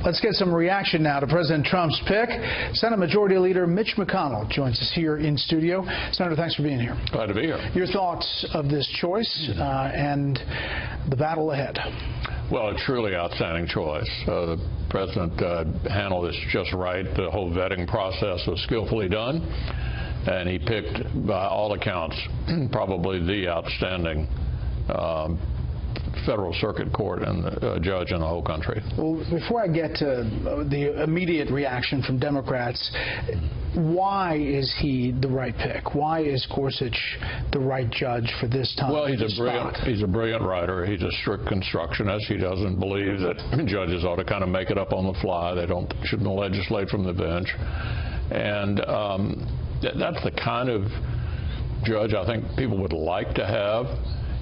Let's get some reaction now to President Trump's pick. Senate Majority Leader Mitch McConnell joins us here in studio. Senator, thanks for being here. Glad to be here. Your thoughts of this choice and the battle ahead? Well, a truly outstanding choice. The president handled this just right. The whole vetting process was skillfully done, and he picked, by all accounts, probably the outstanding federal circuit court and judge in the whole country. Well, before I get to the immediate reaction from Democrats, why is he the right pick? Why is Gorsuch the right judge for this time? Well, he's a brilliant writer. He's a strict constructionist. He doesn't believe that judges ought to kind of make it up on the fly. They shouldn't legislate from the bench. And that's the kind of judge I think people would like to have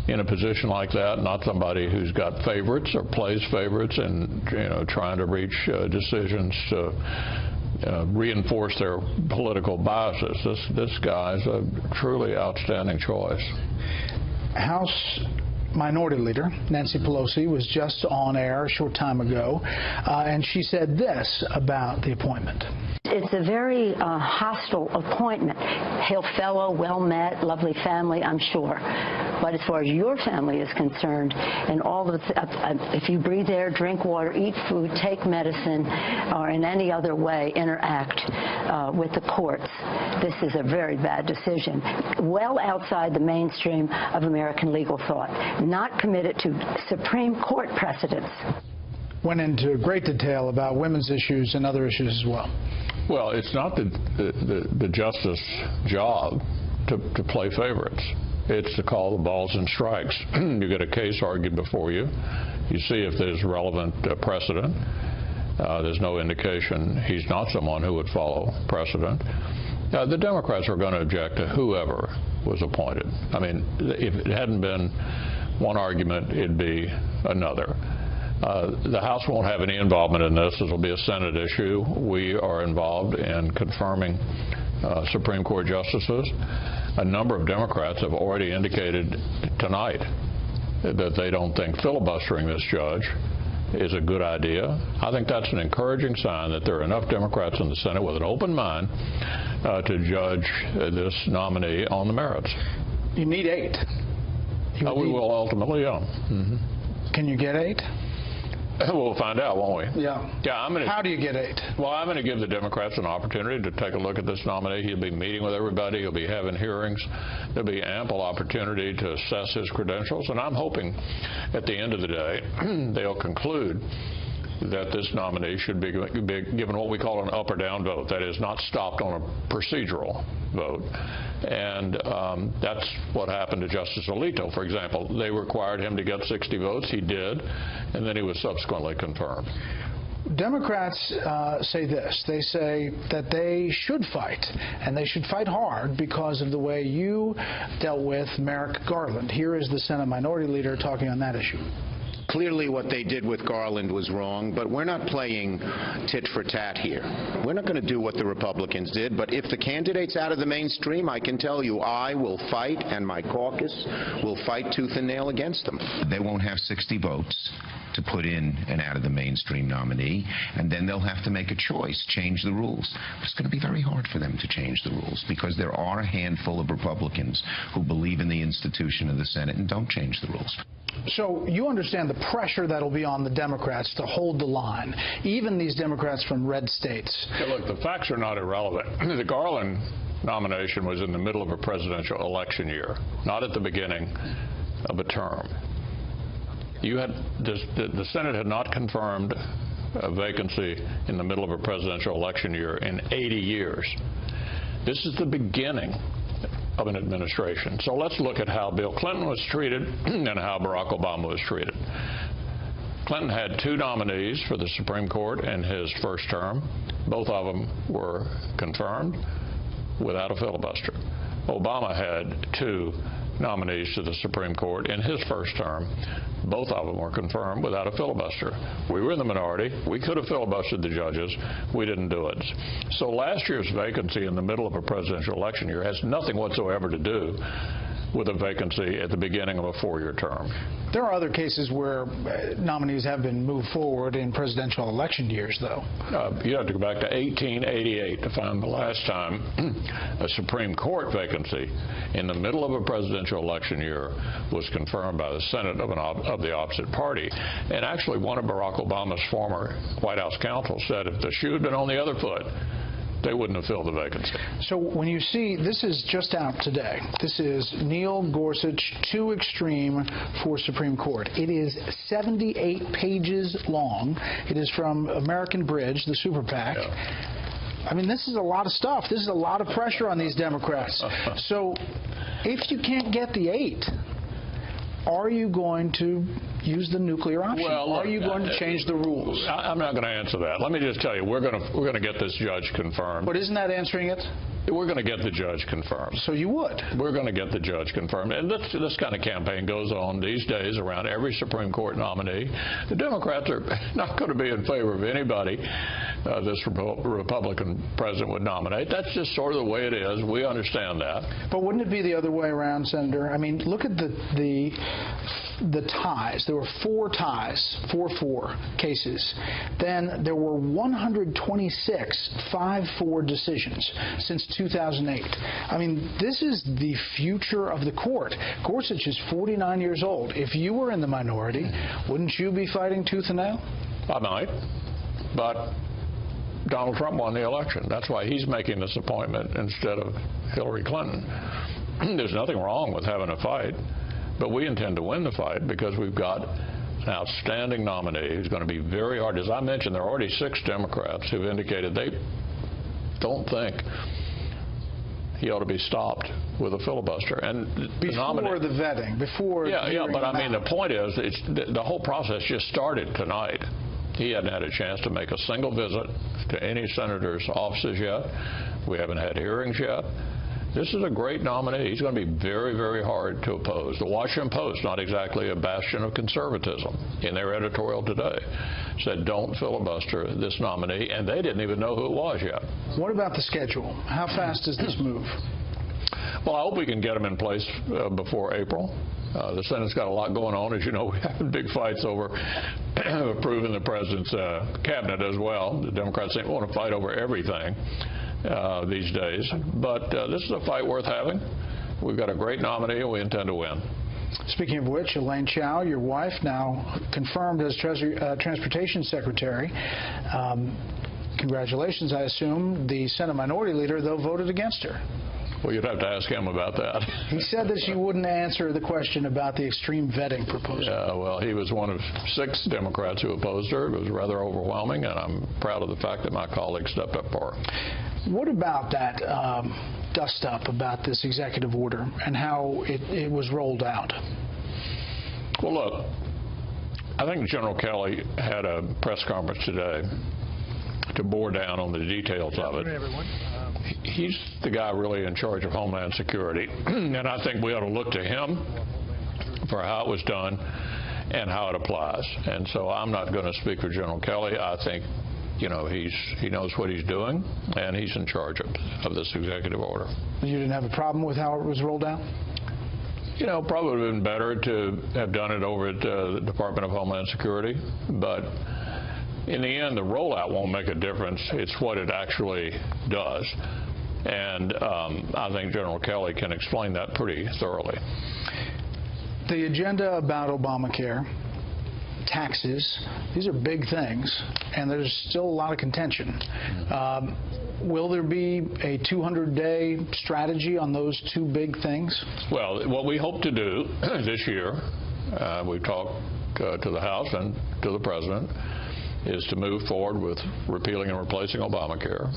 in a position like that, not somebody who's got favorites or plays favorites and trying to reach decisions to reinforce their political biases. This guy's a truly outstanding choice. House Minority Leader Nancy Pelosi was just on air a short time ago, and she said this about the appointment. It's a very hostile appointment. Hail fellow, well met, lovely family, I'm sure. But as far as your family is concerned, and all of if you breathe air, drink water, eat food, take medicine, or in any other way interact with the courts, this is a very bad decision. Well outside the mainstream of American legal thought. Not committed to Supreme Court precedents. Went into great detail about women's issues and other issues as well. Well, it's not the justice job to play favorites. It's to call the balls and strikes. You get a case argued before you. You see if there's relevant precedent. There's no indication he's not someone who would follow precedent. The Democrats are going to object to whoever was appointed. I mean, if it hadn't been one argument, it'd be another. The House won't have any involvement in this. This will be a Senate issue. We are involved in confirming Supreme Court justices. A number of Democrats have already indicated tonight that they don't think filibustering this judge is a good idea. I think that's an encouraging sign that there are enough Democrats in the Senate with an open mind to judge this nominee on the merits. You need 8. We will ultimately, yeah. Mm-hmm. Can you get 8? We'll find out, won't we? Yeah. How do you get 8? Well, I'm going to give the Democrats an opportunity to take a look at this nominee. He'll be meeting with everybody. He'll be having hearings. There'll be ample opportunity to assess his credentials. And I'm hoping at the end of the day they'll conclude that this nominee should be given what we call an up or down vote. That is, not stopped on a procedural vote. And that's what happened to Justice Alito, for example. They required him to get 60 votes. He did, and then he was subsequently confirmed. Democrats say this. They say that they should fight, and they should fight hard because of the way you dealt with Merrick Garland. Here is the Senate Minority Leader talking on that issue. Clearly what they did with Garland was wrong, but we're not playing tit for tat here. We're not going to do what the Republicans did, but if the candidate's out of the mainstream, I can tell you I will fight, and my caucus will fight tooth and nail against them. They won't have 60 votes to put in an out-of-the-mainstream nominee, and then they'll have to make a choice, change the rules. It's going to be very hard for them to change the rules because there are a handful of Republicans who believe in the institution of the Senate and don't change the rules. So you understand the pressure that'll be on the Democrats to hold the line, even these Democrats from red states. Yeah, look, the facts are not irrelevant. The Garland nomination was in the middle of a presidential election year, not at the beginning of a term. The Senate had not confirmed a vacancy in the middle of a presidential election year in 80 years. This is the beginning of an administration. So let's look at how Bill Clinton was treated and how Barack Obama was treated. Clinton had 2 nominees for the Supreme Court in his first term. Both of them were confirmed without a filibuster. Obama had 2 nominees to the Supreme Court in his first term. Both of them were confirmed without a filibuster. We were in the minority. We could have filibustered the judges. We didn't do it. So last year's vacancy in the middle of a presidential election year has nothing whatsoever to do with a vacancy at the beginning of a 4-year term. There are other cases where nominees have been moved forward in presidential election years, though. You have to go back to 1888 to find the last time a Supreme Court vacancy in the middle of a presidential election year was confirmed by the Senate of the opposite party. And actually, one of Barack Obama's former White House counsel said if the shoe had been on the other foot, they wouldn't have filled the vacancy. So when you see, this is just out today. This is Neil Gorsuch, too extreme for Supreme Court. It is 78 pages long. It is from American Bridge, the super PAC. Yeah. I mean, this is a lot of stuff. This is a lot of pressure on these Democrats. So if you can't get the 8, are you going to use the nuclear option? Well, are you going to change the rules? I'm not going to answer that. Let me just tell you, we're going to get this judge confirmed. But isn't that answering it? We're going to get the judge confirmed. So you would? We're going to get the judge confirmed. And this kind of campaign goes on these days around every Supreme Court nominee. The Democrats are not going to be in favor of anybody this Republican president would nominate. That's just sort of the way it is. We understand that. But wouldn't it be the other way around, Senator? I mean, look at the ties. There were 4 ties, 4-4 cases. Then there were 126 5-4 decisions since 2008. I mean, this is the future of the court. Gorsuch is 49 years old. If you were in the minority, wouldn't you be fighting tooth and nail? I might, but Donald Trump won the election. That's why he's making this appointment instead of Hillary Clinton. There's nothing wrong with having a fight, but we intend to win the fight because we've got an outstanding nominee who's going to be very hard. As I mentioned, there are already 6 Democrats who've indicated they don't think he ought to be stopped with a filibuster. And before the vetting, before but I mean, the point is, the whole process just started tonight. He hadn't had a chance to make a single visit to any senator's offices yet. We haven't had hearings yet. This is a great nominee. He's going to be very, very hard to oppose. The Washington Post, not exactly a bastion of conservatism, in their editorial today, said don't filibuster this nominee, and they didn't even know who it was yet. What about the schedule? How fast does this move? Well, I hope we can get him in place before April. The Senate's got a lot going on. As you know, we have big fights over approving the president's cabinet as well. The Democrats seem to want to fight over everything these days. But this is a fight worth having. We've got a great nominee, and we intend to win. Speaking of which, Elaine Chao, your wife, now confirmed as Transportation Secretary. Congratulations, I assume. The Senate Minority Leader, though, voted against her. Well, you'd have to ask him about that. He said that she wouldn't answer the question about the extreme vetting proposal. Yeah, well, he was one of 6 Democrats who opposed her. It was rather overwhelming, and I'm proud of the fact that my colleagues stepped up for her. What about that dust-up about this executive order and how it was rolled out? Well, look, I think General Kelly had a press conference today to bore down on the details of it. He's the guy really in charge of Homeland Security, and I think we ought to look to him for how it was done and how it applies. And so I'm not going to speak for General Kelly. I think, you know, he knows what he's doing, and he's in charge of this executive order. You didn't have a problem with how it was rolled out? You know, probably would have been better to have done it over at the Department of Homeland Security, but in the end, the rollout won't make a difference. It's what it actually does. And I think General Kelly can explain that pretty thoroughly. The agenda about Obamacare, taxes, these are big things, and there's still a lot of contention. Will there be a 200-day strategy on those 2 big things? Well, what we hope to do this year, we've talked to the House and to the President, is to move forward with repealing and replacing Obamacare.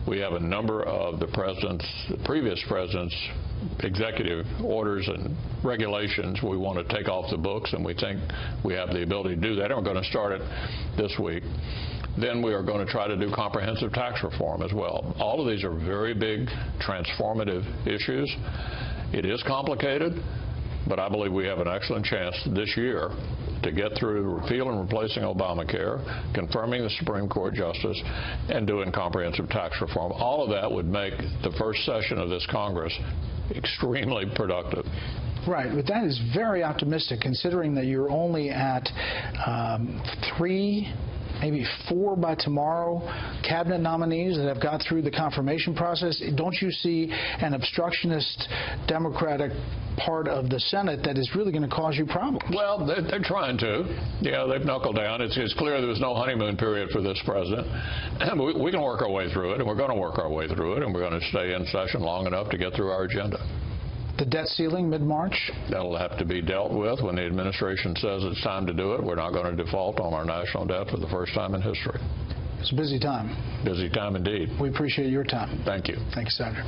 We have a number of the previous president's executive orders and regulations we want to take off the books, and we think we have the ability to do that, and we're going to start it this week. Then we are going to try to do comprehensive tax reform as well. All of these are very big, transformative issues. It is complicated, But I believe we have an excellent chance this year to get through repeal and replacing Obamacare, confirming the Supreme Court justice, and doing comprehensive tax reform. All of that would make the first session of this Congress extremely productive. Right, but that is very optimistic, considering that you're only at 3, maybe 4 by tomorrow cabinet nominees that have got through the confirmation process. Don't you see an obstructionist Democratic part of the Senate that is really going to cause you problems? Well, they're trying to. Yeah, they've knuckled down. It's clear there was no honeymoon period for this president. We can work our way through it, and we're going to work our way through it, and we're going to stay in session long enough to get through our agenda. The debt ceiling mid-March? That'll have to be dealt with when the administration says it's time to do it. We're not going to default on our national debt for the first time in history. It's a busy time. Busy time indeed. We appreciate your time. Thank you. Thank you, Senator.